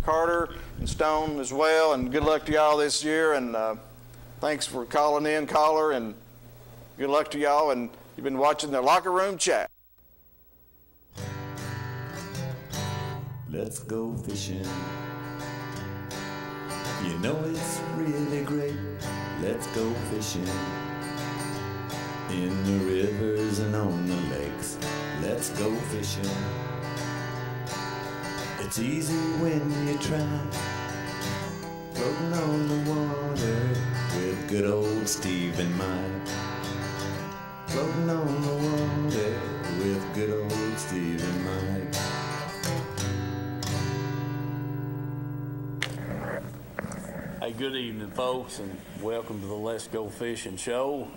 Carter and Stone as well, and good luck to y'all this year, and thanks for calling in, caller, and good luck to y'all, and you've been watching the Locker Room Chat. Let's go fishing. You know it's really great. Let's go fishing. In the rivers and on the lakes. Let's go fishing. It's easy when you try. Floating on the water with good old Steve and Mike. Floating on the water with good old Steve and Mike. Hey, good evening, folks, and welcome to the Let's Go Fishing show.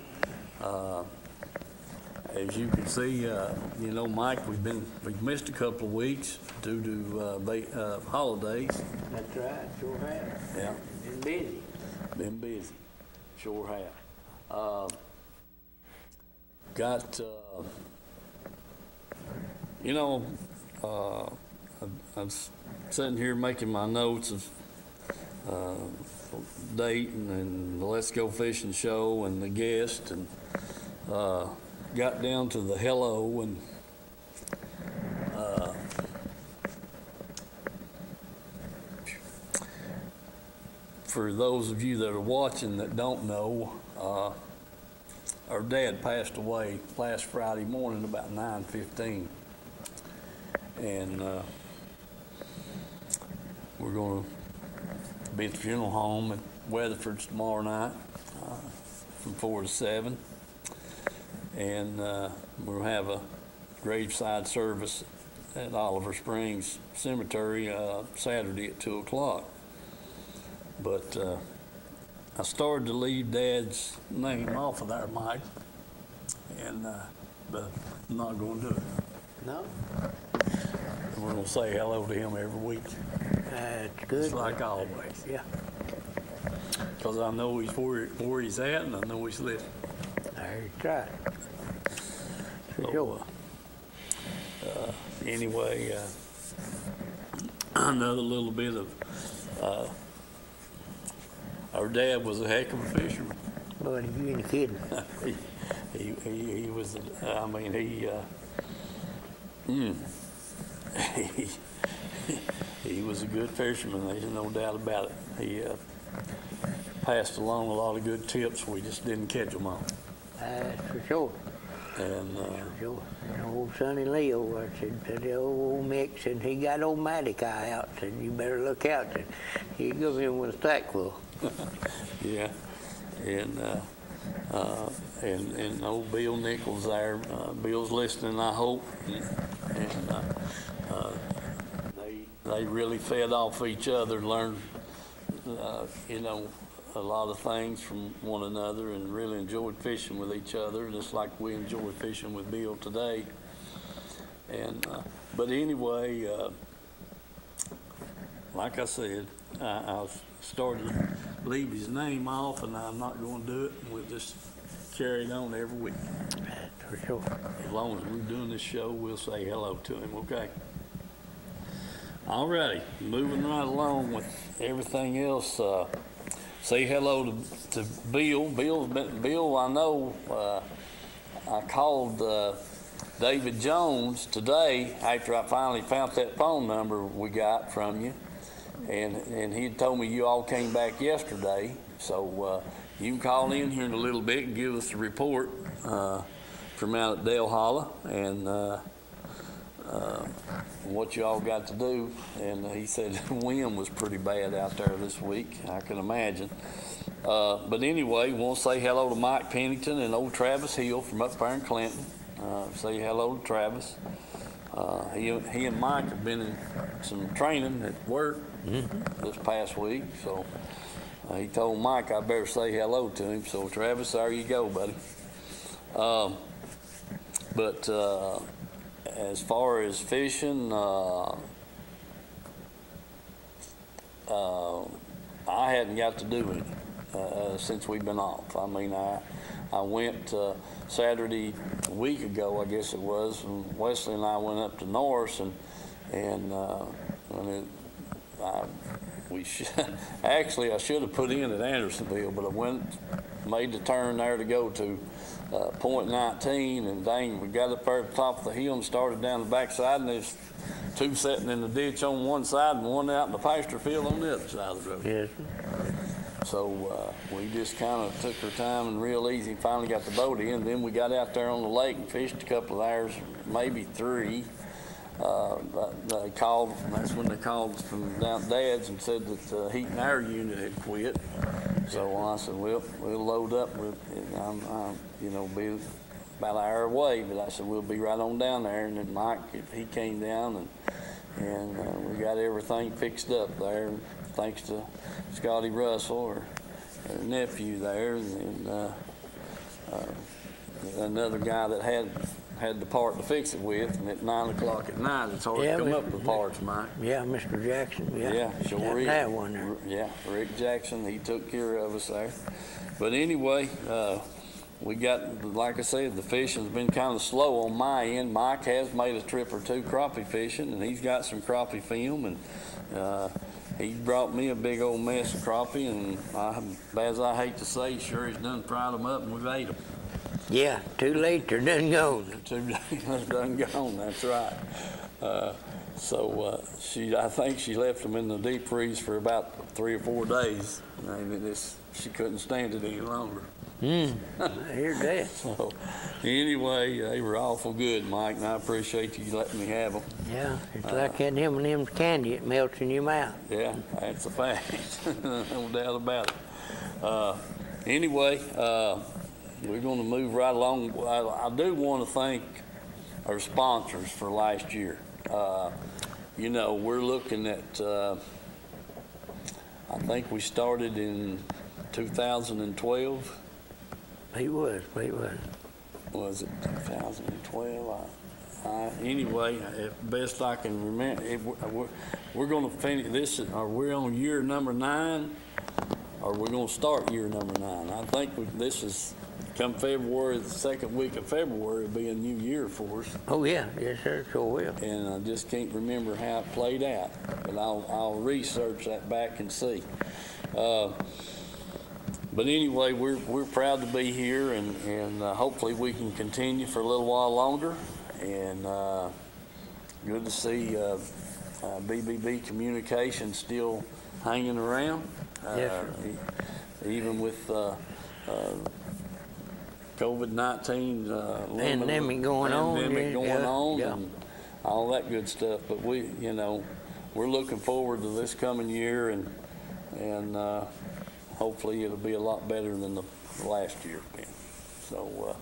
As you can see, you know, Mike, we've missed a couple of weeks due to holidays. That's right, sure have. Yeah. Been busy. Been busy, sure have. You know, I'm sitting here making my notes of date and the Let's Go Fishing show and the guest, and got down to the hello, and for those of you that are watching that don't know, our dad passed away last Friday morning about 9:15, and we're going to be at the funeral home at Weatherford's tomorrow night from 4 to 7, and we'll have a graveside service at Oliver Springs Cemetery Saturday at 2 o'clock. But I started to leave Dad's name off of there, Mike, and but I'm not going to do it. No? We're going to say hello to him every week. That's good. Just like always. Yeah. Because I know he's where he's at, and I know he's listening. That's right. For sure. Anyway, another little bit of our dad was a heck of a fisherman. Buddy, you ain't kidding. he was. I mean, he was a good fisherman. There's no doubt about it. He passed along a lot of good tips. We just didn't catch them all. That's for sure. And for sure. And old Sonny Leo said the old Mick said he got old Matty-Kai out. Said you better look out. Said he go in with a stack full. Yeah, and old Bill Nichols there. Bill's listening, I hope. And they really fed off each other, learned you know, a lot of things from one another, and really enjoyed fishing with each other, just like we enjoy fishing with Bill today. And but anyway, like I said, I started to leave his name off, and I'm not going to do it. We'll just carry it on every week. For sure. As long as we're doing this show, we'll say hello to him, okay? All righty, moving right along with everything else. Say hello to Bill. Bill, I know I called David Jones today after I finally found that phone number we got from you. And he had told me you all came back yesterday, so you can call in here in a little bit and give us a report from out at Dale Holla and what you all got to do. And he said the wind was pretty bad out there this week, I can imagine. But anyway, we want to say hello to Mike Pennington and old Travis Hill from up there in Clinton. Say hello to Travis. He and Mike have been in some training at work this past week, so he told Mike I better say hello to him. So Travis, there you go, buddy. But as far as fishing, I hadn't got to do any since we've been off. I mean, I went Saturday a week ago, I guess it was, and Wesley and I went up to Norris, and I actually, I should have put in at Andersonville, but I made the turn there to go to Point 19, and dang, we got up there at the top of the hill and started down the backside, and there's two sitting in the ditch on one side and one out in the pasture field on the other side of the road. Yes. So we just kind of took our time and real easy, finally got the boat in. Then we got out there on the lake and fished a couple of hours, maybe 3. They called, that's when they called from down Dad's and said that the heat and air unit had quit. So I said, well, we'll load up. I'm be about an hour away, but I said, we'll be right on down there. And then Mike, he came down and we got everything fixed up there. And thanks to Scotty Russell, or nephew there, and another guy that had the part to fix it with, and at 9 o'clock at night, it's hard to come up with parts, Mike. Yeah, Mr. Jackson. Yeah, sure is. That one there. Yeah, Rick Jackson, he took care of us there. But anyway, we got, like I said, the fishing's been kind of slow on my end. Mike has made a trip or two crappie fishing, and he's got some crappie film, and he brought me a big old mess of crappie, and as I hate to say, sure he's done fried them up, and we've ate them. Yeah, too late, they're done gone. 2 days done gone, that's right. I think she left them in the deep freeze for about 3 or 4 days. And she couldn't stand it any longer. I hear that. So anyway, they were awful good, Mike, and I appreciate you letting me have them. Yeah, it's like that M&M's candy, it melts in your mouth. Yeah, that's a fact. No doubt about it. Anyway, we're going to move right along. I do want to thank our sponsors for last year. We're looking at, I think we started in 2012. He was. Was it 2012? Anyway, best I can remember, we're going to finish this. Are we on year number 9, or we're going to start year number 9? I think this is come February, the second week of February, will be a new year for us. Oh yeah, yes sir, sure will. And I just can't remember how it played out, but I'll research that back and see. But anyway, we're proud to be here, and hopefully we can continue for a little while longer. And good to see BBB Communications still hanging around. Yes, sir. Even with COVID-19 pandemic going on, and all that good stuff. But we're looking forward to this coming year, and hopefully it'll be a lot better than the last year been. So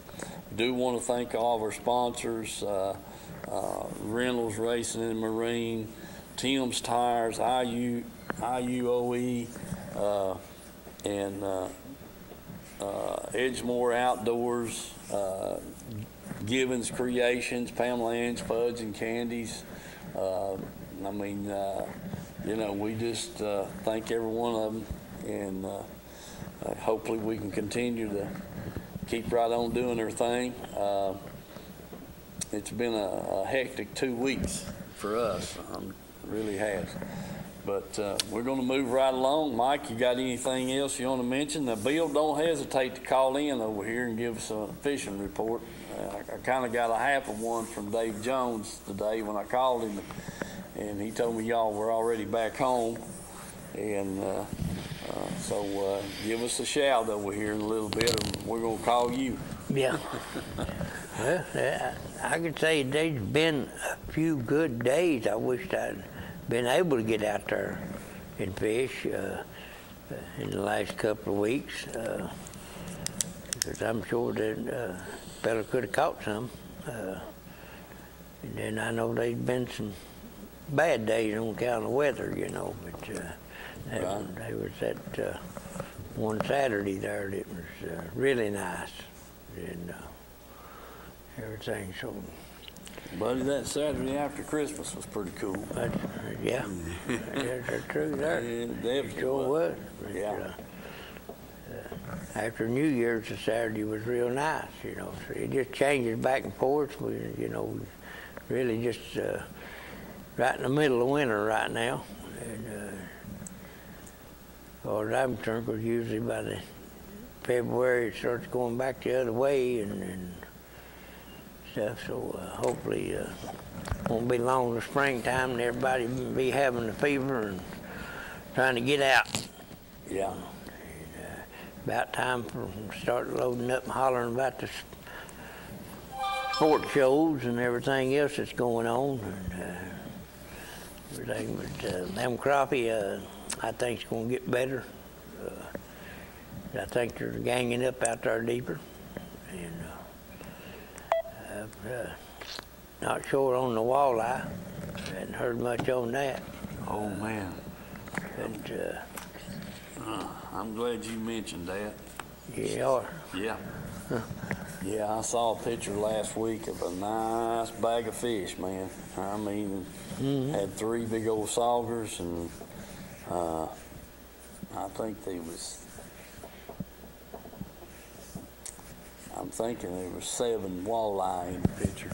do want to thank all of our sponsors, Reynolds Racing and Marine, Tim's Tires, IUOE, and Edgemore Outdoors, Givens Creations, Pamela Ann's Fudge and Candies. We just thank every one of them, and hopefully we can continue to keep right on doing their thing. It's been a hectic 2 weeks for us. It really has. But we're going to move right along. Mike, you got anything else you want to mention? Now, Bill, don't hesitate to call in over here and give us a fishing report. I kind of got a half of one from Dave Jones today when I called him, and he told me y'all were already back home. And so give us a shout over here in a little bit, and we're going to call you. Yeah. Well, I could say there's been a few good days. I wished I'd been able to get out there and fish in the last couple of weeks, because I'm sure that fella could have caught some. And then I know there's been some bad days on account of weather, but there was that one Saturday there that was really nice, and everything. So, buddy, that Saturday after Christmas was pretty cool. Yeah, that's true there. Yeah, definitely Sure was. But, yeah. After New Year's, the Saturday was real nice, So it just changes back and forth. We really just right in the middle of winter right now, and far as I'm concerned, 'cause usually by the February it starts going back the other way and stuff. So hopefully won't be long to springtime and everybody will be having the fever and trying to get out. Yeah. About time for start loading up and hollering about the sport shows and everything else that's going on. And everything, but them crappie, I think it's going to get better. I think they're ganging up out there deeper, and I'm not sure on the walleye. Hadn't heard much on that. Oh man. But I'm glad you mentioned that. yeah, Yeah. Yeah, I saw a picture last week of a nice bag of fish, man. I mean, had 3 big old saugers, and I think I'm thinking there was 7 walleye in the picture.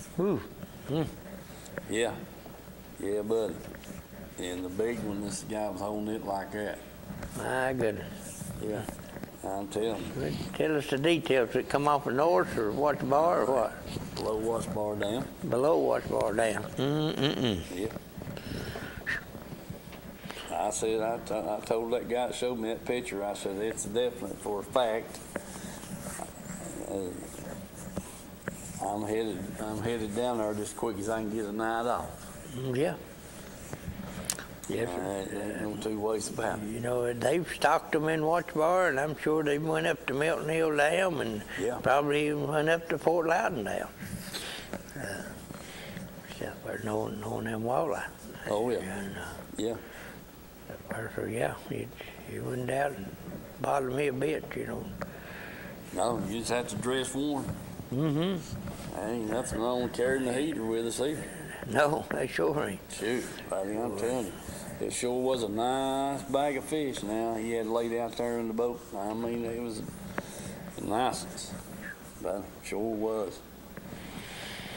Yeah. Yeah, buddy. And the big one, this guy was holding it like that. my goodness. Yeah. I'm telling you. Tell us the details. Did it come off the north or watch bar or what? Below wash bar down. Below watch bar down. Yeah. I said, I told that guy that showed me that picture, I said, it's definite for a fact. I'm headed down there just as quick as I can get a night off. Yeah. Yes, sir. Ain't no 2 ways about it. You know, they've stocked them in Watch Bar, and I'm sure they went up to Milton Hill Dam and probably even went up to Fort Loudon Dam. Stuff for knowing them walleye. Oh, yeah. And, Yeah. so, yeah, it wouldn't doubt it. Bother me a bit, you know. No, you just have to dress warm. Ain't nothing wrong with carrying the heater with us either. No, they sure ain't. Shoot, buddy, I'm telling you. It sure was a nice bag of fish now. He had laid out there in the boat. I mean, it was the nicest. But it sure was.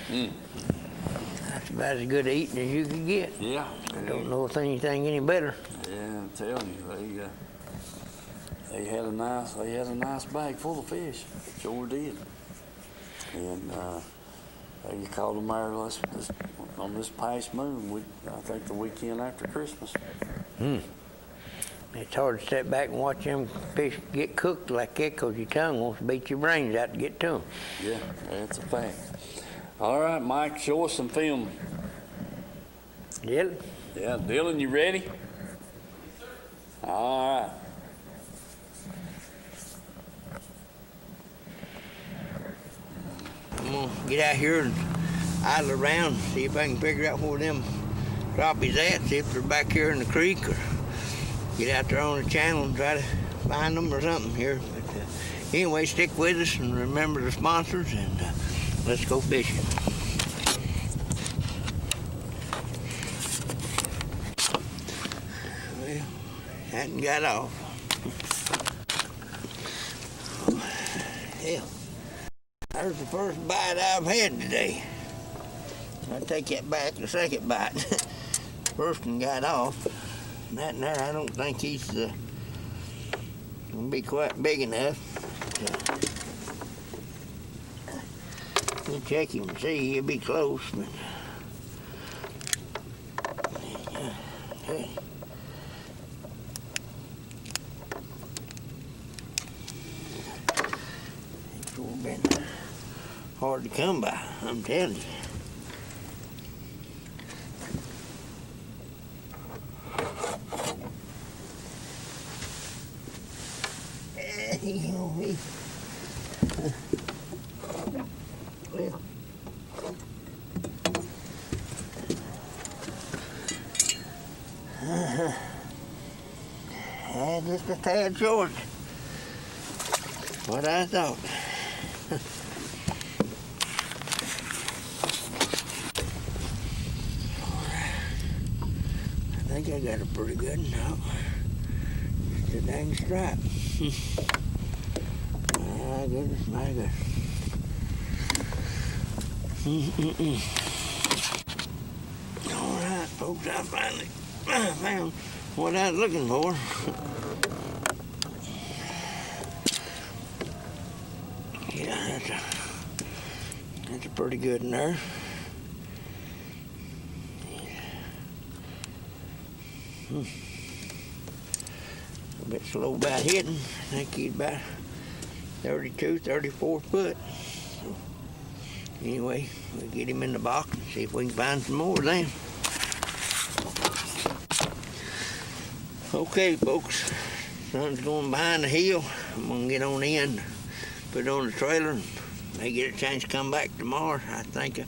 That's about as good eating as you could get. Yeah. I don't know if anything any better. Yeah, I'm telling you, they had a nice bag full of fish. Sure did. And you called them there on this past moon. I think the weekend after Christmas. It's hard to step back and watch them fish get cooked like that because your tongue wants to beat your brains out to get to them. Yeah, that's a fact. All right, Mike, show us some film. Dylan? Yeah, Dylan, you ready? All right. I'm gonna get out here and idle around, see if I can figure out where them crappies at, see if they're back here in the creek, or get out there on the channel and try to find them or something here. But anyway, stick with us and remember the sponsors, and let's go fishing. Well, hadn't got off. Hell. There's the first bite I've had today. I take that back, the second bite. First one got off. That and there, I don't think he's gonna be quite big enough. We'll check him and see, he'll be close, but okay. It's sure been hard to come by, I'm telling you. You know, well, just a tad short. What I thought. I think I got a pretty good one now. Just a dang stripe. My goodness, my goodness. All right, folks, I finally found what I was looking for. That's a pretty good one there. A bit slow about hitting. I think he's about 32, 34 foot. So anyway, we'll get him in the box and see if we can find some more of them. Okay, folks, sun's going behind the hill. I'm gonna get on in, put it on the trailer, and may get a chance to come back tomorrow. I think I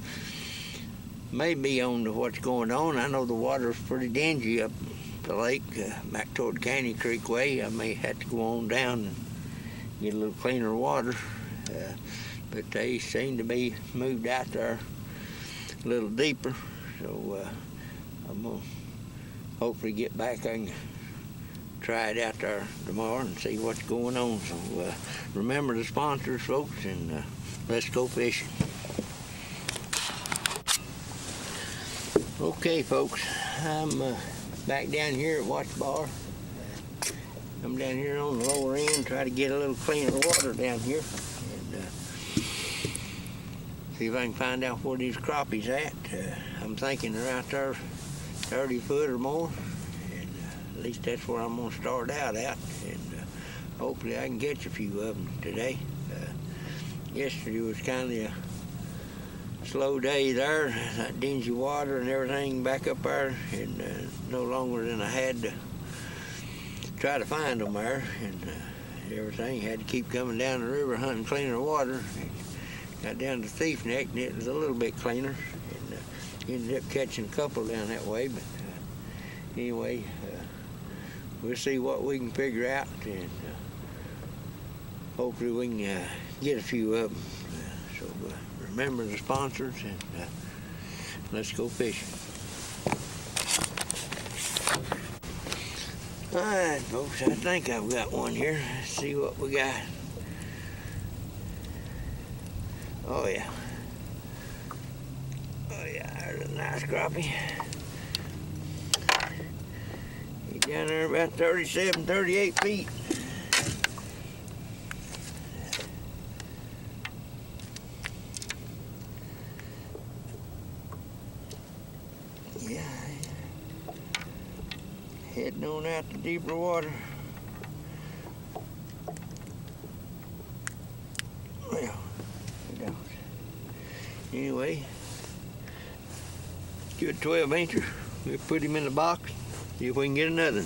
may be on to what's going on. I know the water's pretty dingy up the lake, back toward Canyon Creek way. I may have to go on down and get a little cleaner water, but they seem to be moved out there a little deeper, so I'm gonna hopefully get back and try it out there tomorrow and see what's going on. So remember the sponsors, folks, and let's go fishing. Okay, folks, I'm back down here at Watch Bar. I'm down here on the lower end, try to get a little cleaner water down here, and see if I can find out where these crappies at. I'm thinking they're out there 30 foot or more. At least that's where I'm going to start out at, and hopefully I can catch a few of them today. Yesterday was kind of a slow day there, that dingy water and everything back up there, and no longer than I had to try to find them there, and everything. Had to keep coming down the river hunting cleaner water. Got down to Thief Neck, and it was a little bit cleaner, and ended up catching a couple down that way, but anyway, we'll see what we can figure out, and hopefully we can get a few of them. So remember the sponsors, and let's go fishing. All right, folks, I think I've got one here. Let's see what we got. Oh, yeah. Oh, yeah, there's a nice crappie. Down there about 37, 38 feet. Yeah. Heading on out to deeper water. Well, anyway, good 12-incher. We'll put him in the box. See if we can get another.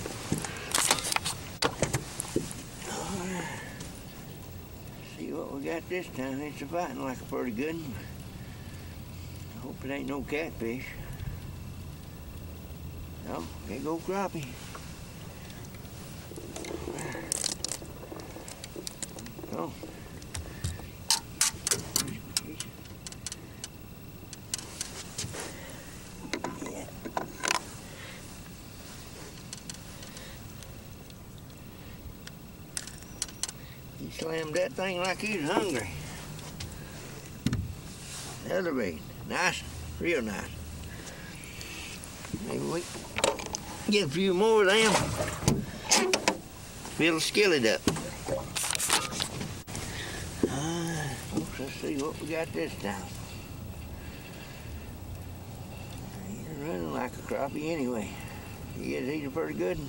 See what we got this time. It's a fighting like a pretty good one. I hope it ain't no catfish. Oh, there go crappie. Oh. He slammed that thing like he was hungry. Another bait. Nice, real nice. Maybe we get a few more of them. Fill the skillet up. Folks, let's see what we got this time. He's running like a crappie anyway. He is, he's a pretty good one.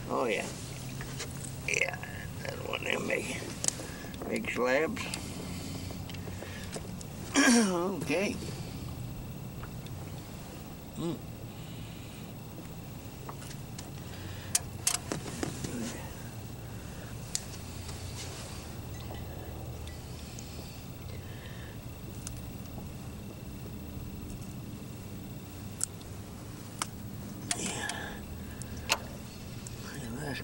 Oh yeah. Yeah, that's one of them big slabs. Okay.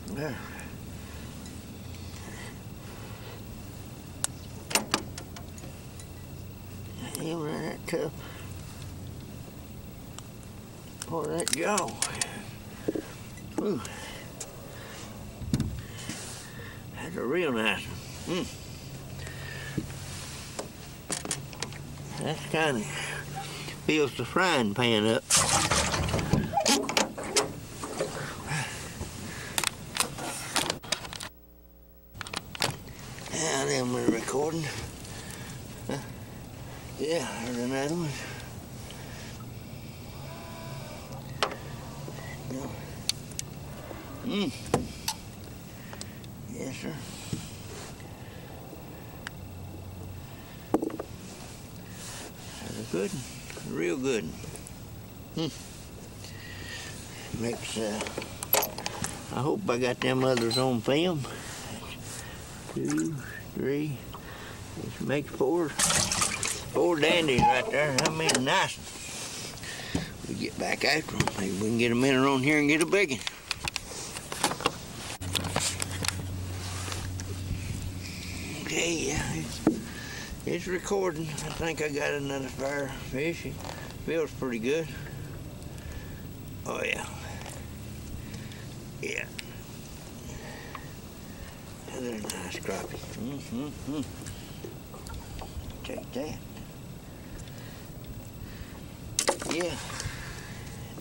There. He ran that tough. Oh, that jaw. Ooh. That's a real nice one. That's kind of fills the frying pan up. that one. No. Yes, sir. That's a good one. Real good one. Makes, I hope I got them others on film. 2, 3. This makes four dandies right there. How many nice ones? We get back after them. Maybe we can get a minute on here and get a big one. Okay, yeah, it's recording. I think I got another fire fish. It feels pretty good. Oh, yeah. Yeah. Another nice crappie. Take that. Yeah.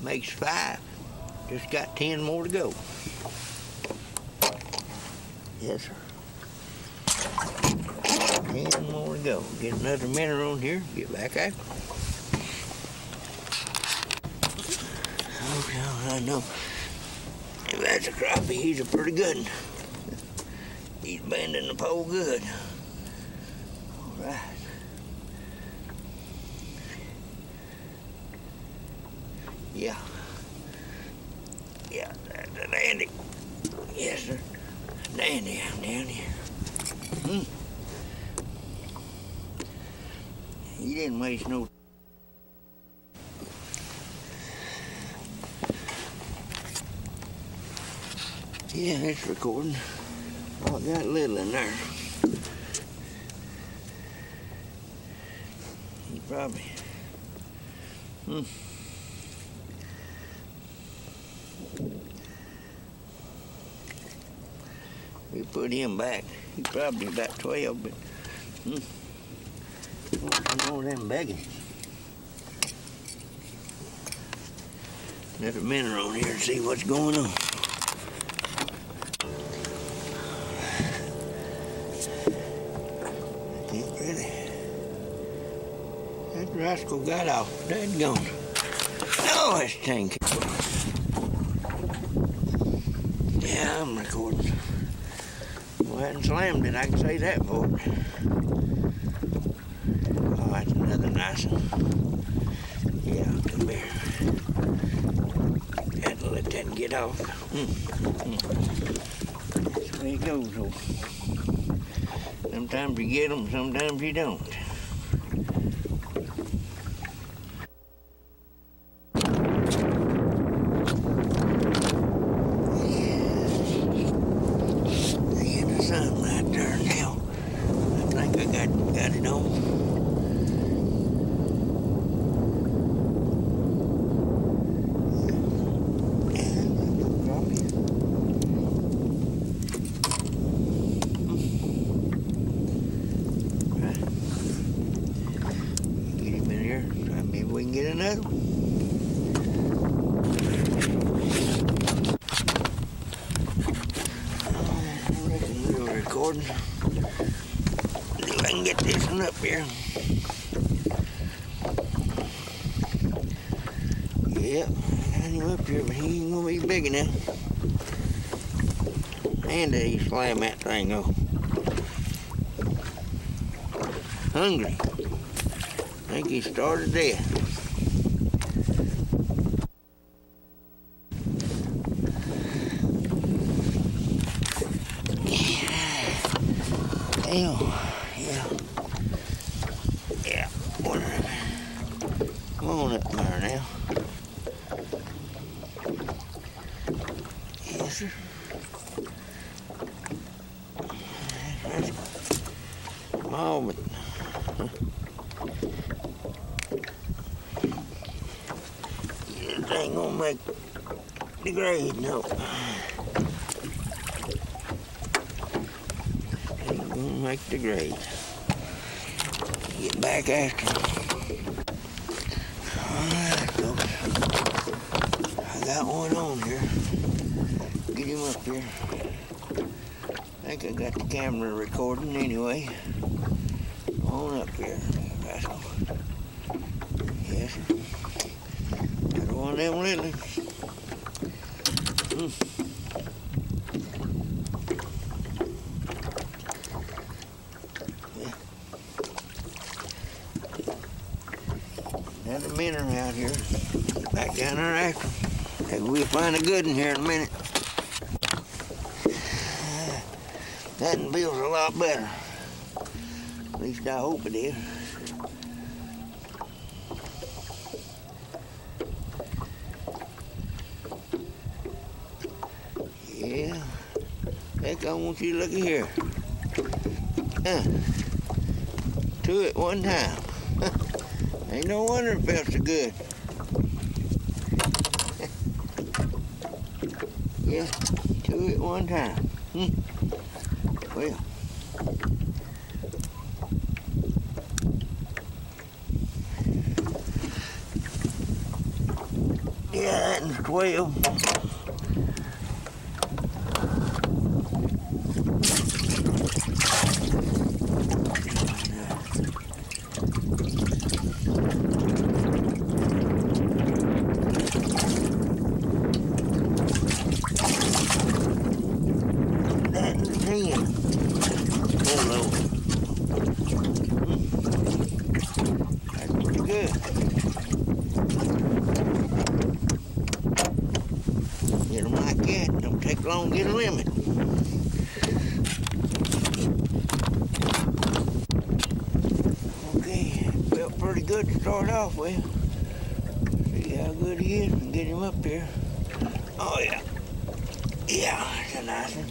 Makes 5. Just got 10 more to go. Yes, sir. 10 more to go. Get another minute on here. Get back out. Oh, no, I know. If that's a crappie, he's a pretty good one. He's bending the pole good. All right. Yeah. Yeah, that's a dandy. Yes, sir. Dandy, I'm down here. He didn't waste no. Yeah, it's recording. Oh, it got a little in there. He probably. We put him back. He probably about 12, but more than begging. Another minute on here and see what's going on. I can't really. That rascal got off. Dadgone. Oh, that's stinking. Yeah, I'm recording. Well, I hadn't slammed it, I can say that for it. Oh, that's another nice one. Yeah, come here. Had to let that get off. That's the way it goes, though. Sometimes you get them, sometimes you don't. Sunlight there now. I think I got it on. Get him in here. Maybe we can get another one. Recording. See if I can get this one up here. Yep, I got him up here, but he ain't gonna be big enough. And he slam that thing off. Hungry. I think he started dead. Yeah. Yeah. Come on up there now. Yes, sir. Small, but it ain't gonna make the grade, no. Make the grade. Get back after him. Alright, folks. I got one on here. Get him up here. I think I got the camera recording anyway. On up here, rascal. nicer. Got one of them lilies. Yeah. Another minnow out here. Get back down there after. Maybe we'll find a good one here in a minute. That one feels a lot better. At least I hope it is. Yeah. Heck, I want you to look at here. Two at one time. Ain't no wonder it felt so good. Yeah, two at one time. Well. Yeah, that one's 12. That one's 10. Hello. That's pretty good. Get them like that. Don't take long to get a limit. Okay, felt pretty good to start off with. See how good he is and get him up there. Oh yeah. Yeah, that's a nice one.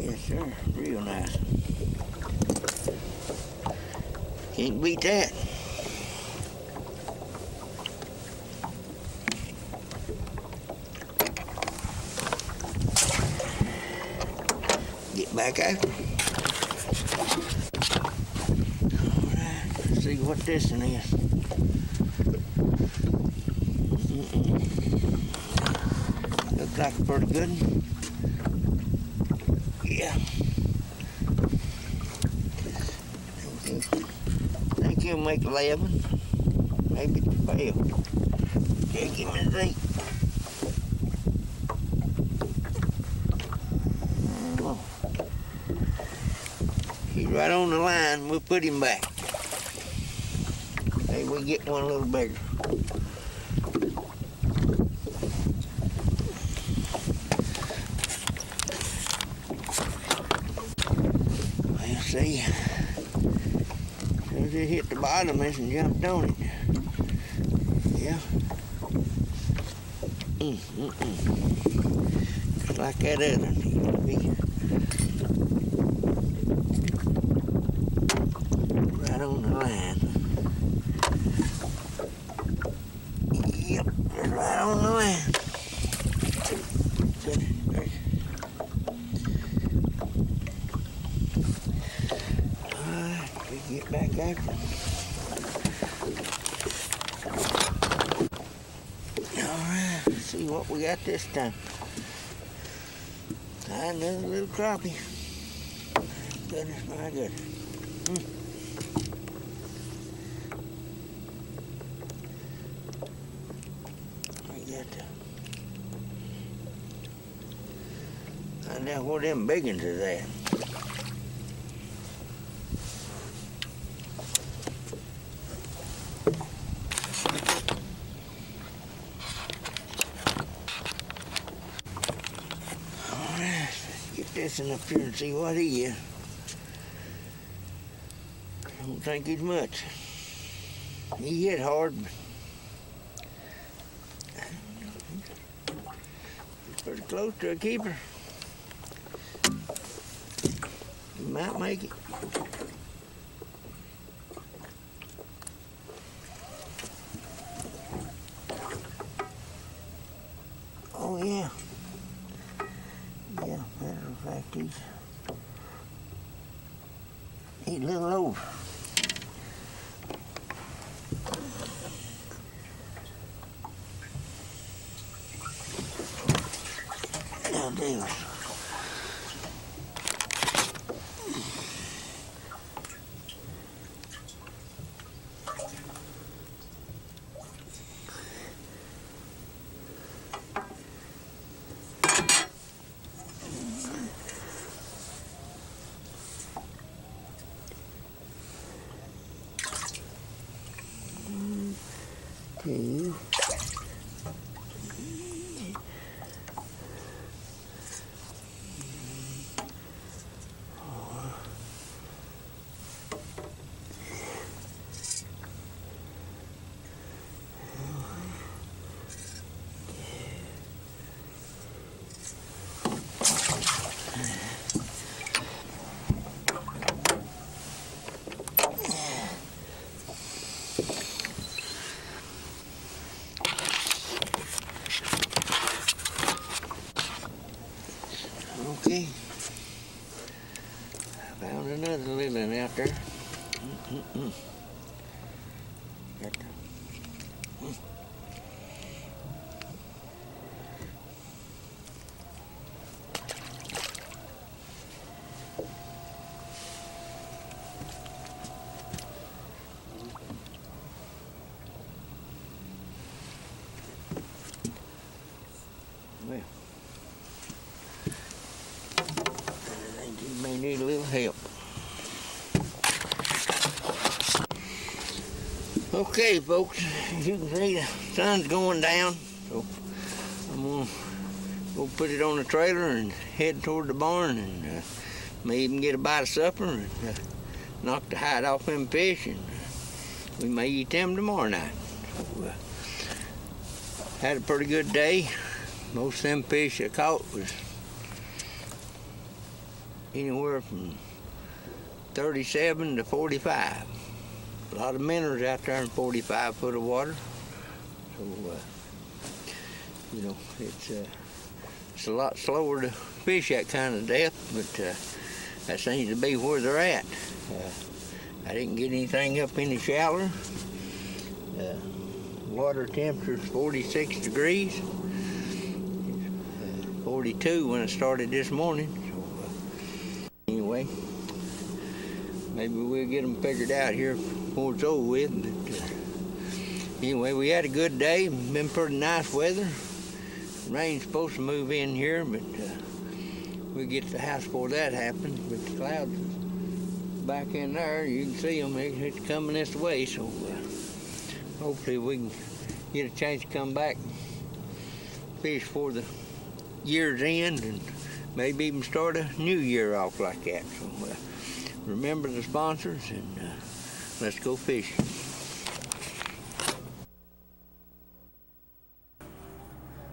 Yes, sir. Real nice. Can't beat that. Get back after. All right, let's see what this one is. Looks like a pretty good one. Yeah. I think he'll make 11, maybe 12. Check him and see. He's right on the line. We'll put him back. Maybe we get one a little bigger. Well, see, as soon as it hit the bottom, this and jumped on it. Yeah. Just like that other one. Right on the line. Yep, just right on the line. Alright, we get back after. Alright, let's see what we got this time. Another little crappie. Goodness, my goodness. I got to find out where them big ones is at. This one up here and see what he is. I don't think he's much. He hit hard, but he's pretty close to a keeper. He might make it. Oh yeah. Yeah, matter of fact, he's a little over. Now, Davis. 2. Okay. I found another little one out there. Got the- Well, I think you may need a little help. Okay, folks, as you can see, the sun's going down, so I'm gonna go put it on the trailer and head toward the barn, and may even get a bite of supper and knock the hide off them fish, and we may eat them tomorrow night. So, had a pretty good day. Most of them fish I caught was anywhere from 37 to 45. A lot of minnows out there in 45 foot of water. So, you know, it's a lot slower to fish that kind of depth, but that seems to be where they're at. I didn't get anything up any shallower. Water temperature is 46 degrees. 42 when I started this morning. So, anyway, maybe we'll get them figured out here before it's over with. But anyway, we had a good day. Been pretty nice weather. Rain's supposed to move in here, but we'll get to the house before that happens. But the clouds back in there, you can see them. It's coming this way, so hopefully we can get a chance to come back, fish for the year's end, and maybe even start a new year off like that. So remember the sponsors, and let's go fishing.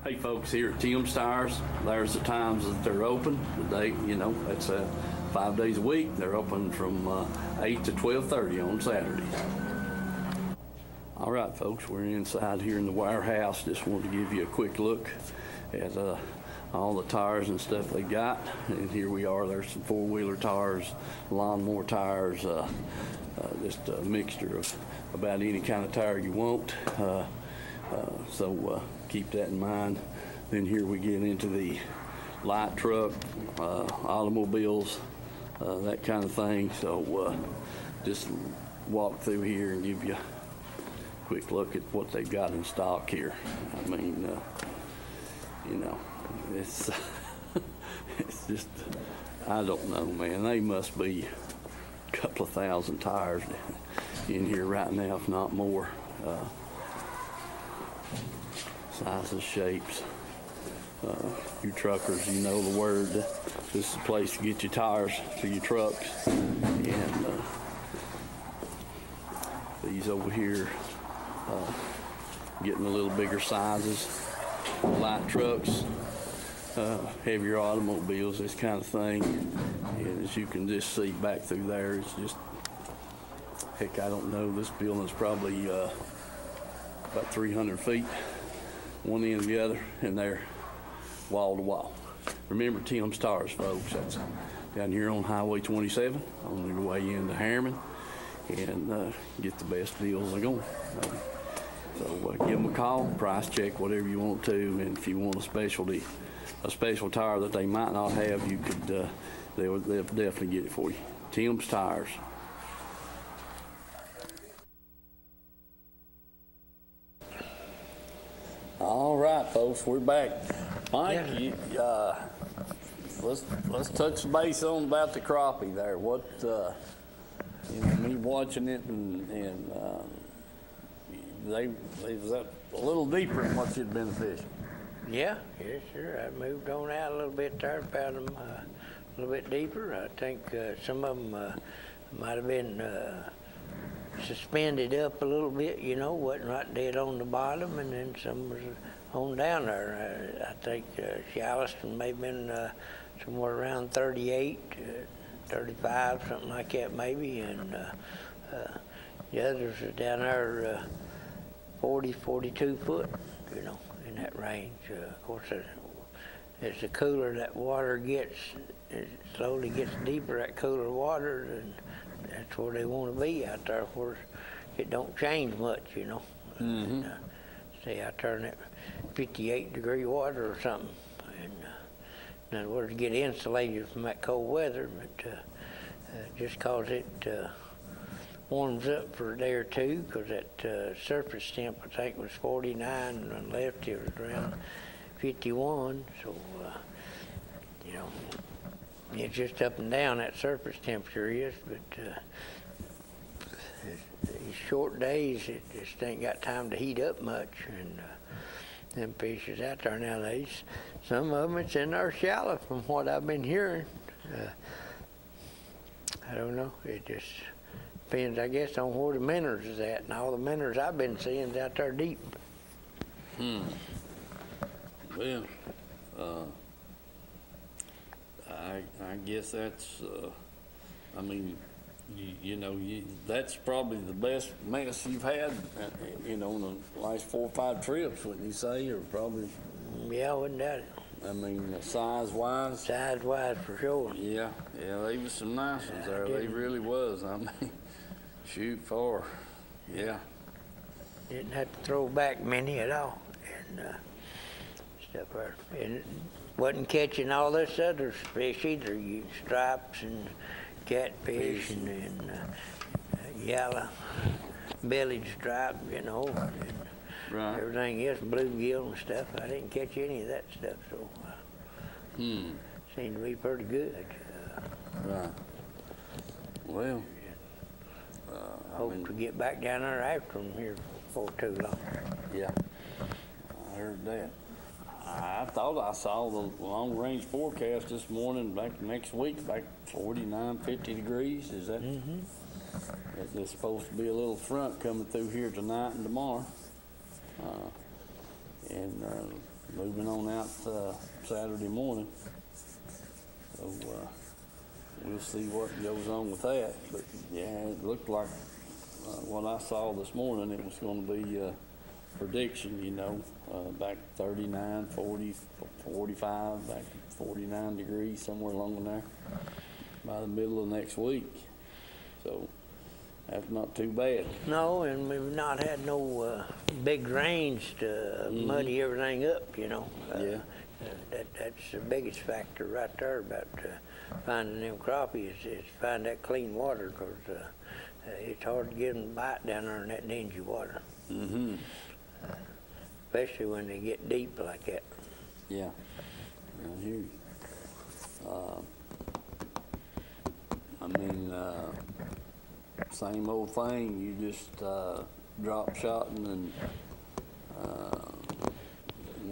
Hey folks, here at Tim's Tires, there's the times that they're open. The day, you know, that's 5 days a week. They're open from 8 to 12:30 on Saturdays. All right, folks, we're inside here in the warehouse. Just wanted to give you a quick look at all the tires and stuff they got. And here we are. There's some four-wheeler tires, lawnmower tires, just a mixture of about any kind of tire you want. So keep that in mind. Then here we get into the light truck, automobiles, that kind of thing. So just walk through here and give you a quick look at what they've got in stock here. I mean, you know, it's it's just, I don't know, man. They must be a couple of thousand tires in here right now, if not more. Sizes, shapes. You truckers, you know the word. This is the place to get your tires for your trucks. And these over here, getting a little bigger sizes. Light trucks, heavier automobiles, this kind of thing. And as you can just see back through there, it's just, heck, I don't know, this building's probably about 300 feet, one end to the other, and they're wall to wall. Remember Tim's Tires, folks. That's down here on Highway 27 on your way into Harriman, and get the best deals they're going. So give them a call, price check, whatever you want to, and if you want a special tire that they might not have, you could, they'll definitely get it for you. Tim's Tires. All right, folks, we're back. Mike, let's touch base on about the crappie there. What, you know, me watching it and they was up a little deeper than what you'd been fishing. Yeah, yes, sir. I moved on out a little bit there, found them a little bit deeper. I think some of them might have been suspended up a little bit, you know, wasn't right dead on the bottom, and then some was on down there. I think Charleston may have been somewhere around 38, 35, something like that maybe, and the others are down there 40, 42 foot, you know, in that range. Of course, as the cooler that water gets, it slowly gets deeper, that cooler water, and that's where they want to be out there, where it don't change much, you know. Mm-hmm. Stay out there in that 58-degree water or something, and in other words, get insulated from that cold weather. But just cause it warms up for a day or two, because that surface temp, I think, was 49, and on the left it was around 51. So, you know, it's just up and down, that surface temperature is, but these short days, it just ain't got time to heat up much, and them fish is out there nowadays. Some of them, it's in there shallow from what I've been hearing. I don't know, it just depends, I guess, on where the minnows is at, and all the minnows I've been seeing is out there deep. Well, I guess that's, I mean, you know, that's probably the best mess you've had, you know, in the last 4 or 5 trips, wouldn't you say? Or probably, Yeah, I wouldn't doubt it. I mean, size-wise. Size-wise, for sure. Yeah, they was some nice ones there. They really was. I mean, shoot for, yeah. Didn't have to throw back many at all, and stuff there. And wasn't catching all this other fish either, stripes and catfish and yellow bellied stripe, you know, and Right. everything else, bluegill and stuff. I didn't catch any of that stuff, so seemed to be pretty good. Right. Well, Hope to get back down there after them here before too long. yeah, I heard that. I thought I saw the long-range forecast this morning, back next week, back 49, 50 degrees. Is that? Mm-hmm. There's supposed to be a little front coming through here tonight and tomorrow. And moving on out Saturday morning. So we'll see what goes on with that. But yeah, it looked like what I saw this morning, it was going to be prediction, you know, back 39, 40, 45, back 49 degrees, somewhere along there by the middle of next week. So that's not too bad. No, and we've not had no big rains to muddy everything up, you know. Yeah. That's the biggest factor right there about finding them crappies is find that clean water, because it's hard to get them to bite down there in that dingy water. Mm-hmm. Especially when they get deep like that. Yeah. I hear you. I mean, same old thing. You just drop shotting, and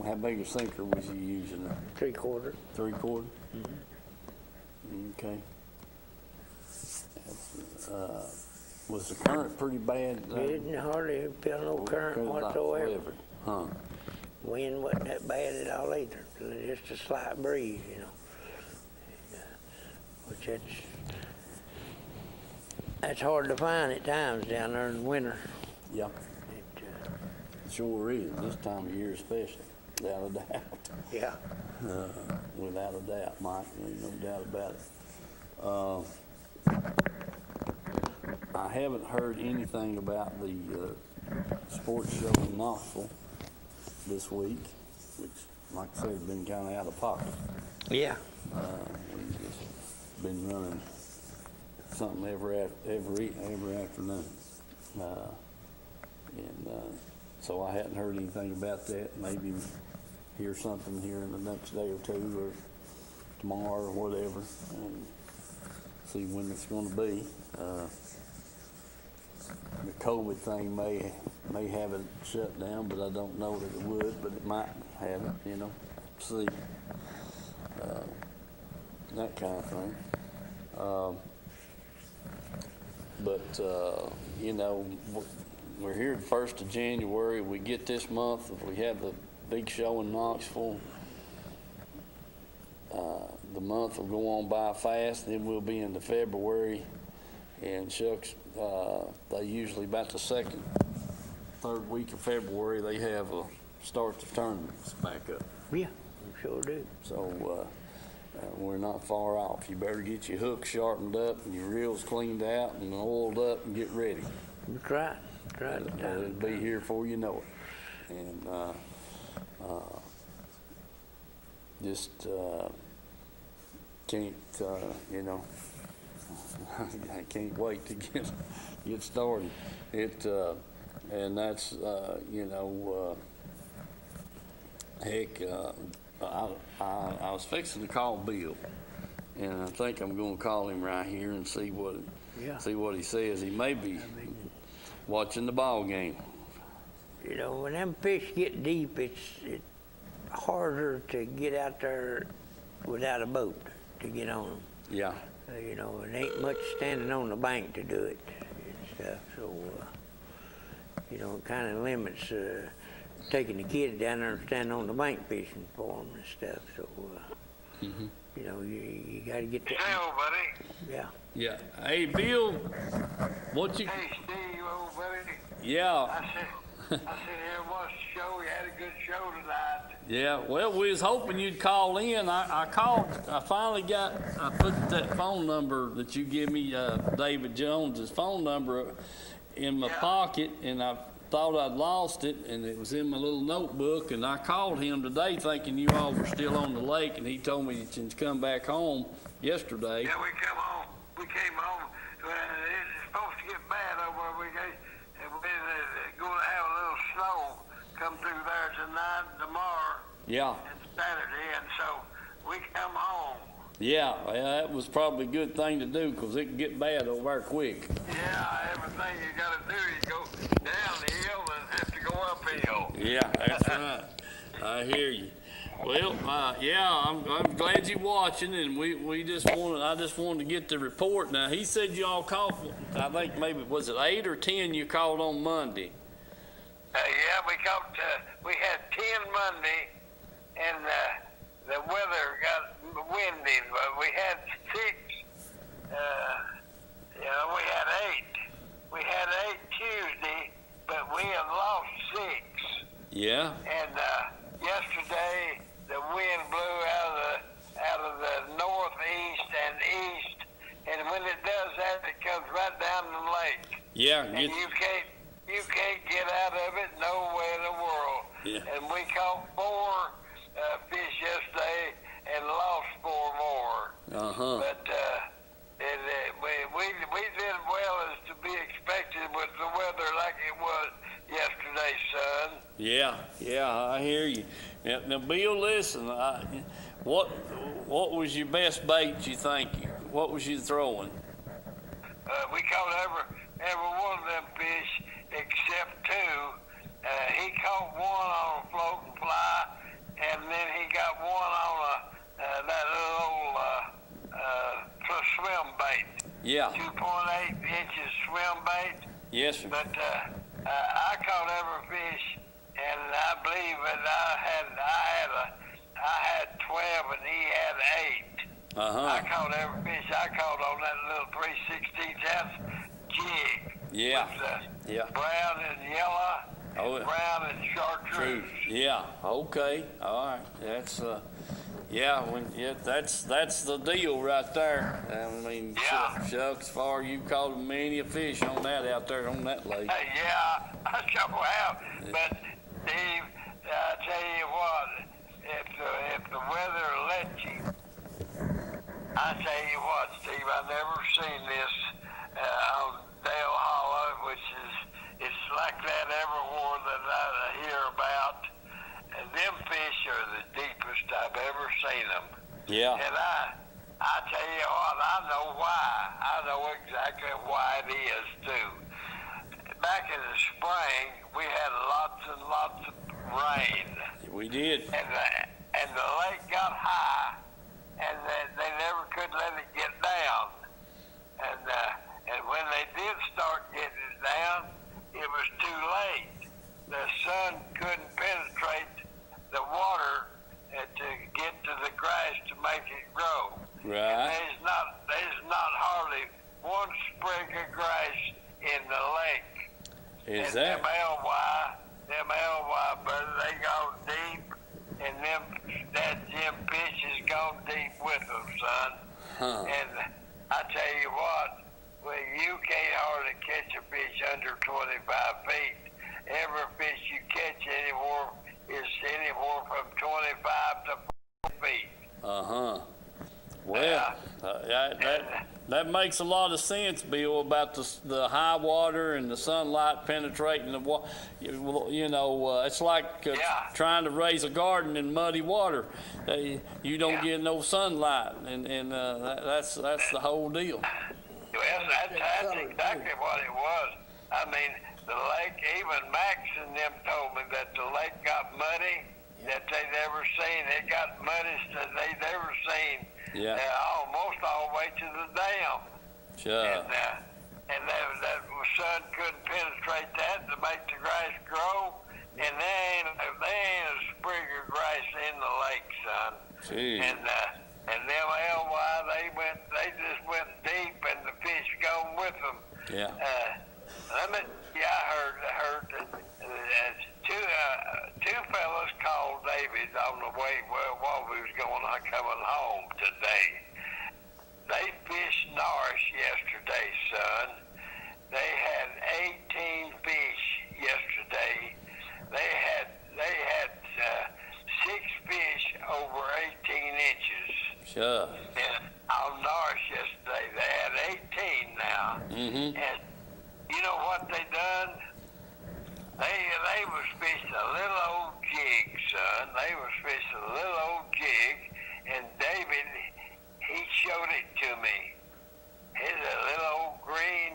how big a sinker was you using? 3/4. 3/4? Mm-hmm. Okay. Was the current pretty bad? You didn't hardly feel no current whatsoever. Huh. Wind wasn't that bad at all either. Just a slight breeze, you know. Which that's hard to find at times down there in the winter. Yeah. It sure is, this time of year especially, without a doubt. Yeah. Without a doubt, Mike, there's no doubt about it. I haven't heard anything about the sports show in Knoxville this week, which, like I said, has been kind of out of pocket. Yeah. We've just been running something every afternoon, so I hadn't heard anything about that. Maybe hear something here in the next day or two, or tomorrow, or whatever, and see when it's going to be. The COVID thing may may have it shut down, but I don't know that it would, but it might have it, you know, see, that kind of thing. You know, we're here the 1st of January. We get this month, if we have the big show in Knoxville, the month will go on by fast, then we'll be into February, and shucks, they usually about the second, third week of February, they have start the tournaments back up. Yeah, we sure do. So we're not far off. You better get your hooks sharpened up and your reels cleaned out and oiled up and get ready. That's right. That's right. It'll be here before you know it. And just can't, you know, I can't wait to get started. And that's, you know, heck, I was fixing to call Bill, and I think I'm going to call him right here and see what he says. He may be watching the ball game. You know, when them fish get deep, it's harder to get out there without a boat to get on them. Yeah. You know, it ain't much standing on the bank to do it and stuff. So, you know, it kind of limits taking the kids down there and standing on the bank fishing for them and stuff. So, you know, you got to get that. Hey, old buddy. Yeah. Yeah. Hey, Bill, what you? Hey, Steve, old buddy. Yeah. I said, here was the show. We had a good show tonight. Yeah. Well, we was hoping you'd call in. I called. I put that phone number that you give me, David Jones's phone number, in my pocket, and I thought I'd lost it, and it was in my little notebook, and I called him today thinking you all were still on the lake, and he told me to come back home yesterday. Yeah, we come home. We came home. It's supposed to get bad over where we're going to have a little snow come through there tonight and tomorrow. Yeah. And Saturday, and so we come home. Yeah, that was probably a good thing to do because it can get bad over there quick. Yeah, everything you got to do, you go downhill and have to go uphill. Yeah, that's right. I hear you. Well, yeah, I'm glad you're watching, and I just wanted to get the report. Now, he said you all called, I think maybe, was it 8 or 10 you called on Monday? Yeah, we had 10 Monday, and the weather got windy, but we had 6, we had 8. We had 8 Tuesday, but we have lost 6. Yeah. And yesterday, the wind blew out of the northeast and east, and when it does that, it comes right down the lake. Yeah. And you can't get out of it no way in the world. Yeah. And we caught 4 fish yesterday and lost 4 more. But we did well as to be expected with the weather like it was yesterday, son. Yeah, I hear you. Now, Bill, listen, what was your best bait, you think? What was you throwing? We caught every one of them fish except 2. He caught one on a floating fly, and then he got one on that little swim bait. Yeah. 2.8 inches swim bait. Yes, sir. But I caught every fish, and I believe that I had 12 and he had 8. I caught every fish I caught on that little 3/16 ounce jig. Yeah. With brown and yellow, brown and chartreuse. Yeah. Okay. All right. That's that's the deal right there. I mean, shucks, far you caught many a fish on that out there on that lake. Yeah, I sure have. But Steve, I tell you what, if the weather lets you, I tell you what, Steve, I've never seen this on Dale Hollow, which it's like that everywhere that I hear about. And them fish are the deepest I've ever seen them. Yeah. And I tell you what, I know why. I know exactly why it is too. back in the spring, we had lots and lots of rain. We did. And the lake got high, and they never could let it get down. And when they did start getting it down, it was too late. The sun couldn't penetrate the water to get to the grass to make it grow. Right. And there's not hardly one sprig of grass in the lake. Is and that? Them LY, brother, they go deep, and that Jim fish has gone deep with them, son. Huh. And I tell you what, well, you can't hardly catch a fish under 25 feet. Every fish you catch anymore is anywhere from 25 to 40 feet. Uh-huh. Well, that makes a lot of sense, Bill, about the high water and the sunlight penetrating the water. It's like trying to raise a garden in muddy water. You don't get no sunlight, and that's the whole deal. Well, that's exactly what it was. I mean, the lake, even Max and them told me that the lake got muddy, that they never seen. It got muddiest that they never seen. Yeah. Almost all the way to the dam. Sure. And that sun couldn't penetrate that to make the grass grow. And there ain't a sprig of grass in the lake, son. Gee. And them LY, they just went deep, and the fish gone with them. Yeah. I heard that two fellas called David on the way while we was coming home today. They fished Norris yesterday, son. They had 18 fish yesterday. They had 6 fish over 18 inches. Sure. And on Norris yesterday, they had 18 now. Mm-hmm. And you know what they done? They was fishing a little old jig, son. They was fishing a little old jig, and David, he showed it to me. It's a little old green,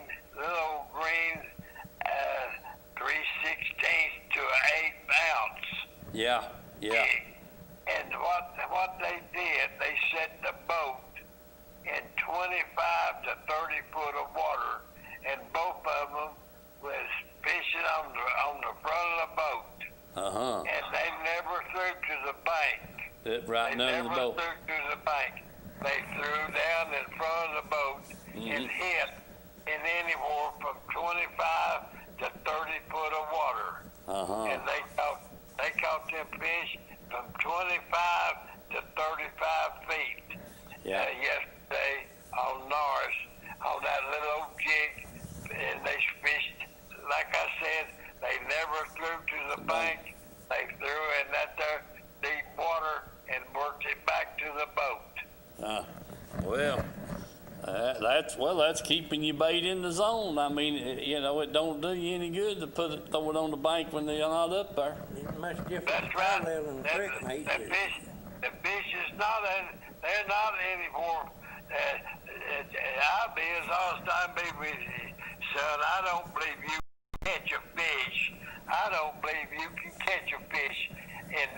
3/16 to an 1/8 ounce. Yeah. Jig. And what they did, they set the boat in 25 to 30 foot of water, and both of them was fishing on the front of the boat. Uh-huh. And they never threw to the bank. Right They down never the boat. threw to the bank. They threw down in front of the boat and hit in anywhere from 25 to 30 foot of water. Uh-huh. And they caught them fish from 25 to 35 feet. Yeah. Yesterday on Norris, on that little old jig, and they fished, like I said, they never threw to the bank. They threw in that there deep water and worked it back to the boat. That's keeping your bait in the zone. I mean, it don't do you any good to throw it on the bank when they're not up there. It's much different. That's right. Than the creek, mate. The fish is they're not anymore. I'll be as honest I be with you, son. I don't believe you can catch a fish. I don't believe you can catch a fish in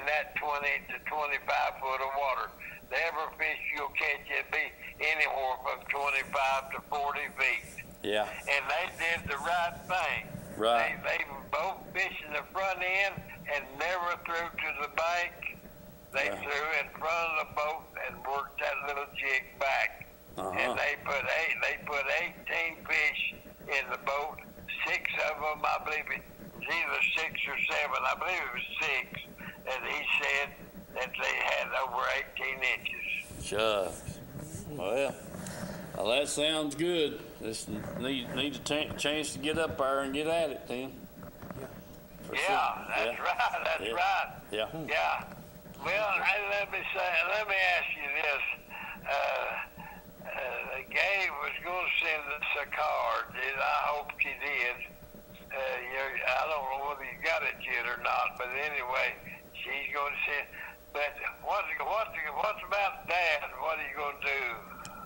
that 20 to 25 foot of water. The every fish you'll catch will be anywhere from 25 to 40 feet. Yeah. And they did the right thing. Right. They were both fishing the front end and never threw to the bank. They threw in front of the boat and worked that little jig back. Uh-huh. And they put 18 fish in the boat. 6 of them, I believe it was either 6 or 7. I believe it was 6. And he said that they had over 18 inches. Shucks. Well, that sounds good. Just need a chance to get up there and get at it then. For Yeah, sure. that's Yeah. right. That's Yeah. right. Yeah. Yeah. Well, let me ask you this. Gabe was going to send us a card. I hope he did. I don't know whether you got it yet or not, but anyway, she's going to send. But what's about Dad? What are you going to do?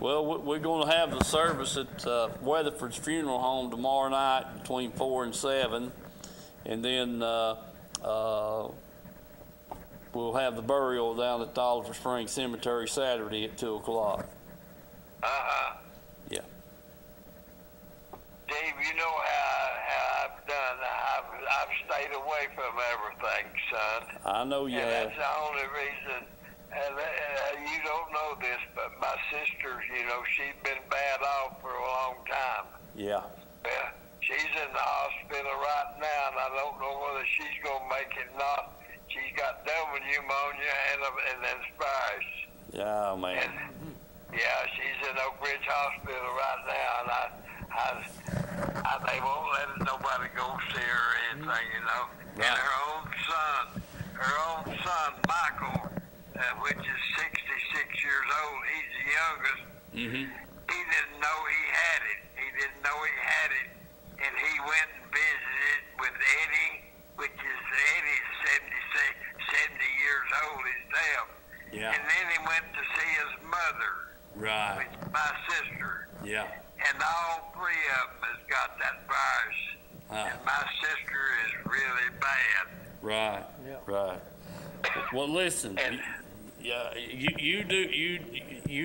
Well, we're going to have the service at Weatherford's Funeral Home tomorrow night between 4 and 7. And then we'll have the burial down at the Oliver Springs Cemetery Saturday at 2 o'clock. Uh-huh. Yeah. Dave, you know how I've done. I've stayed away from everything, son. I know you And have. that's the only reason. And you don't know this, but my sister, she's been bad off for a long time. Yeah. Well, she's in the hospital right now, and I don't know whether she's going to make it or not. She's got double pneumonia and then virus. Yeah, man. And, yeah, she's in Oak Ridge Hospital right now, and they won't let nobody go see her or anything, Right. And her own son, Michael, which is 66 years old, he's the youngest. Mm-hmm. He didn't know he had it. And he went and visited with Eddie, which is Eddie's 70 years old, his dad. Yeah. And then he went to see his mother, Right. which is my sister. Yeah. And all three of them has got that virus. And my sister is really bad. Right. Yeah. Right. Well, listen. And- Yeah, you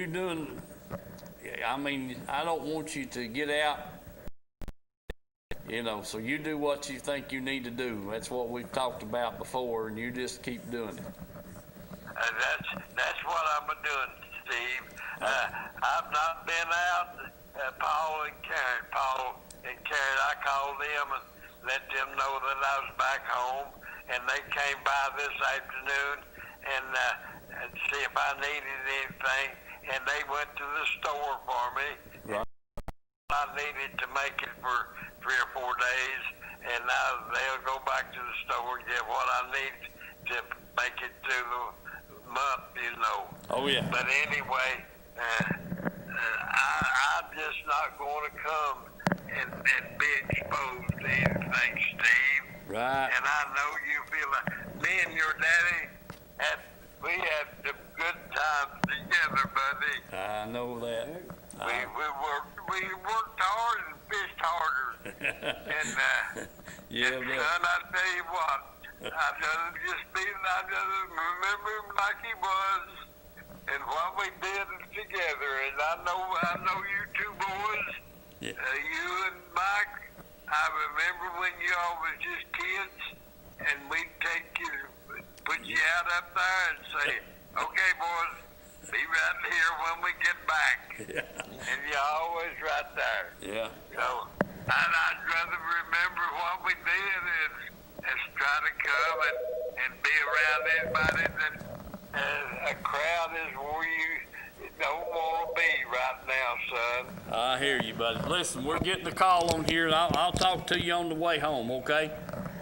doing. I mean, I don't want you to get out. So you do what you think you need to do. That's what we've talked about before, and you just keep doing it. That's what I'm doing, Steve. I've not been out. Paul and Karen, I called them and let them know that I was back home, and they came by this afternoon and see if I needed anything, and they went to the store for me. Right. I needed to make it for 3 or 4 days, and now they'll go back to the store and get what I need to make it through the month, Oh yeah. But anyway, I'm just not going to come and be exposed to anything, Steve. Right. And I know you feel like me and your daddy we had some good times together, buddy. I know that. We worked hard and fished harder. And Yeah, and but son, I tell you what, I just remember him like he was, and what we did together. And I know you two boys, Yeah. you and Mike. I remember when you all was just kids, and we'd take you, put you out up there, and say, "Okay, boys, be right here when we get back." Yeah. And you're always right there. Yeah. So I'd rather remember what we did and try to come and be around anybody that a crowd is where you don't want to be right now, son. I hear you, buddy. Listen, we're getting a call on here, and I'll talk to you on the way home, okay?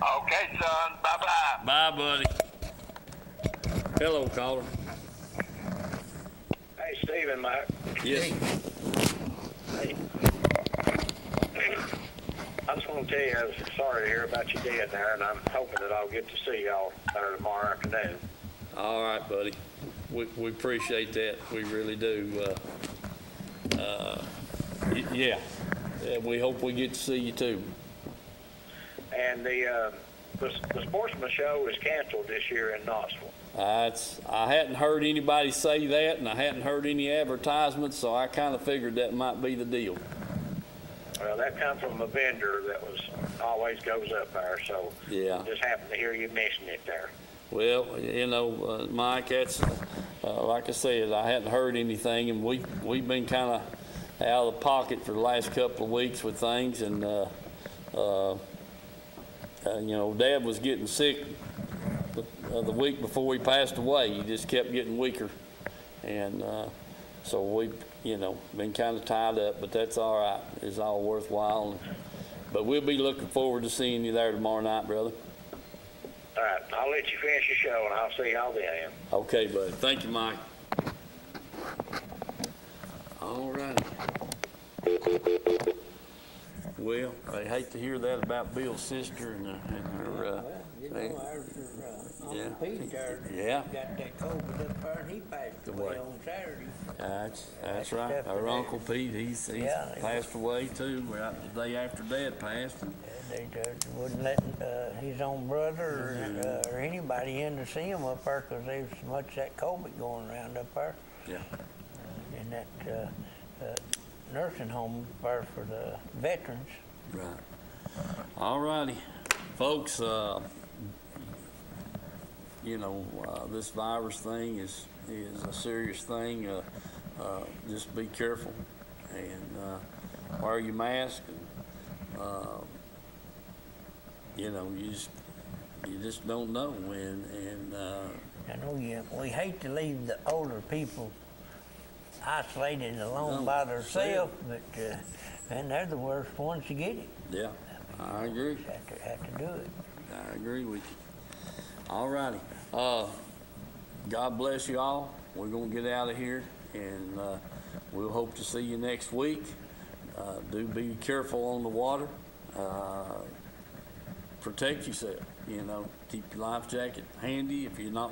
Okay, son. Bye-bye. Bye, buddy. Hello, caller. Hey, Steve and Mike. Yes. Hey. I just want to tell you, I was sorry to hear about your dad there, and I'm hoping that I'll get to see y'all there tomorrow afternoon. All right, buddy. We appreciate that. We really do. Yeah. We hope we get to see you too. And the sportsman show is canceled this year in Knoxville. I hadn't heard anybody say that, and I hadn't heard any advertisements, so I kind of figured that might be the deal. Well, that comes from a vendor that always goes up there, so Yeah. just happened to hear you mention it there. Well, Mike, that's like I said, I hadn't heard anything, and we've been kind of out of the pocket for the last couple of weeks with things, and Dad was getting sick the week before he passed away. He just kept getting weaker, and so we've been kind of tied up, but that's all right. It's all worthwhile, but we'll be looking forward to seeing you there tomorrow night, brother. All right, I'll let you finish your show, and I'll see y'all then. Okay, bud. Thank you, Mike. All right. Well, I hate to hear that about Bill's sister and her. Ours are Yeah. Pete there. Yeah. Got that COVID up there, and he passed away on Saturday. That's right. stuff Our that- Uncle Pete, he's Yeah. passed away too. Right the day after Dad passed. They wouldn't let his own brother or anybody in to see him up there because there's so much that COVID going around up there. Yeah. In that nursing home up there for the veterans. Right. All righty, folks. This virus thing is a serious thing. Just be careful and wear your mask. And, you just don't know when. And I know we hate to leave the older people isolated alone by themselves, but and they're the worst ones to get it. yeah, I agree. Have to do it. I agree with you. All righty. God bless you all. We're going to get out of here, and we'll hope to see you next week. Do be careful on the water. Protect yourself. Keep your life jacket handy. If you're not,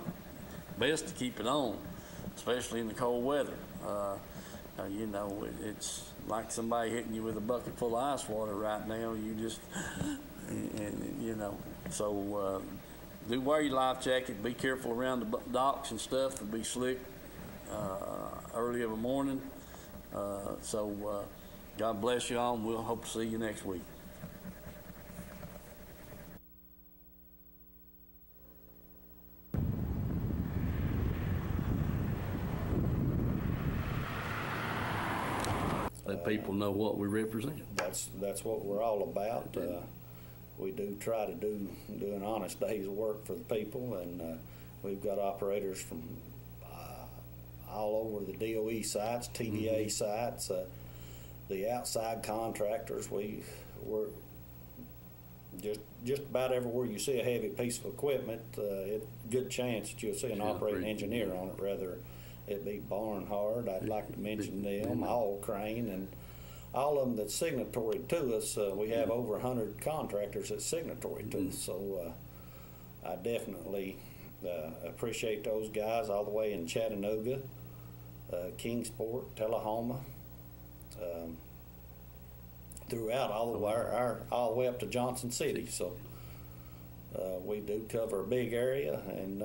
best to keep it on, especially in the cold weather. It's like somebody hitting you with a bucket full of ice water right now. You just, so do wear your life jacket. Be careful around the docks and stuff. It'll be slick early of a morning. God bless you all, and we'll hope to see you next week. Let people know what we represent. That's what we're all about. We do try to do an honest day's work for the people, and we've got operators from all over the DOE sites, TDA sites, the outside contractors. We're just about everywhere you see a heavy piece of equipment, good chance that you'll see an operating engineer on it, rather it be Barnhard. I'd like to mention them, All Crane, and all of them that's signatory to us. We have over 100 contractors that's signatory to us, so I definitely appreciate those guys all the way in Chattanooga, Kingsport, Tullahoma, throughout all the way all the way up to Johnson City. So we do cover a big area, and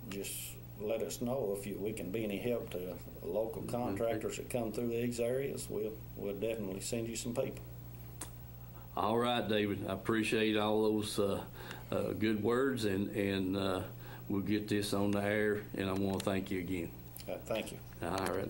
just let us know if we can be any help to local contractors that come through these areas. We'll definitely send you some people. All right, David. I appreciate all those good words, and we'll get this on the air, and I want to thank you again. Thank you. All right.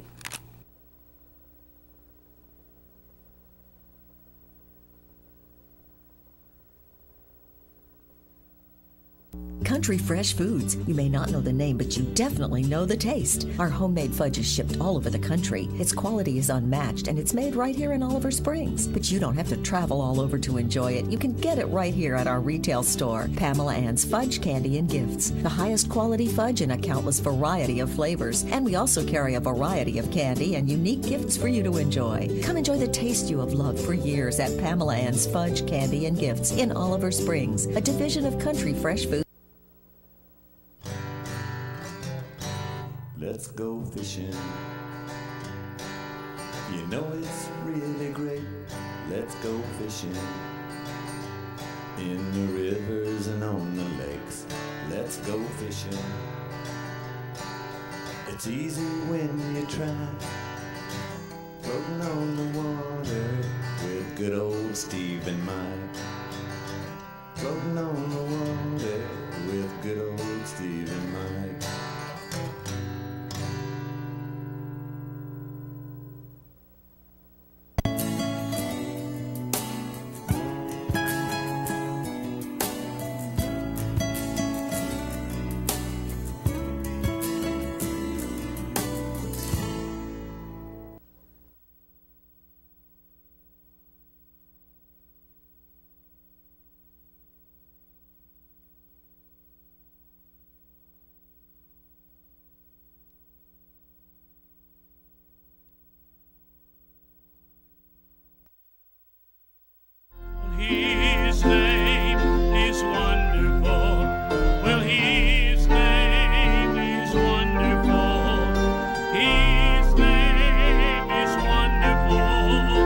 Country Fresh Foods. You may not know the name, but you definitely know the taste. Our homemade fudge is shipped all over the country. Its quality is unmatched, and it's made right here in Oliver Springs. But you don't have to travel all over to enjoy it. You can get it right here at our retail store, Pamela Ann's Fudge, Candy, and Gifts. The highest quality fudge in a countless variety of flavors. And we also carry a variety of candy and unique gifts for you to enjoy. Come enjoy the taste you have loved for years at Pamela Ann's Fudge, Candy, and Gifts in Oliver Springs, a division of Country Fresh Foods. Let's go fishing. You know it's really great. Let's go fishing. In the rivers and on the lakes. Let's go fishing. It's easy when you try. Floating on the water with good old Steve in mind.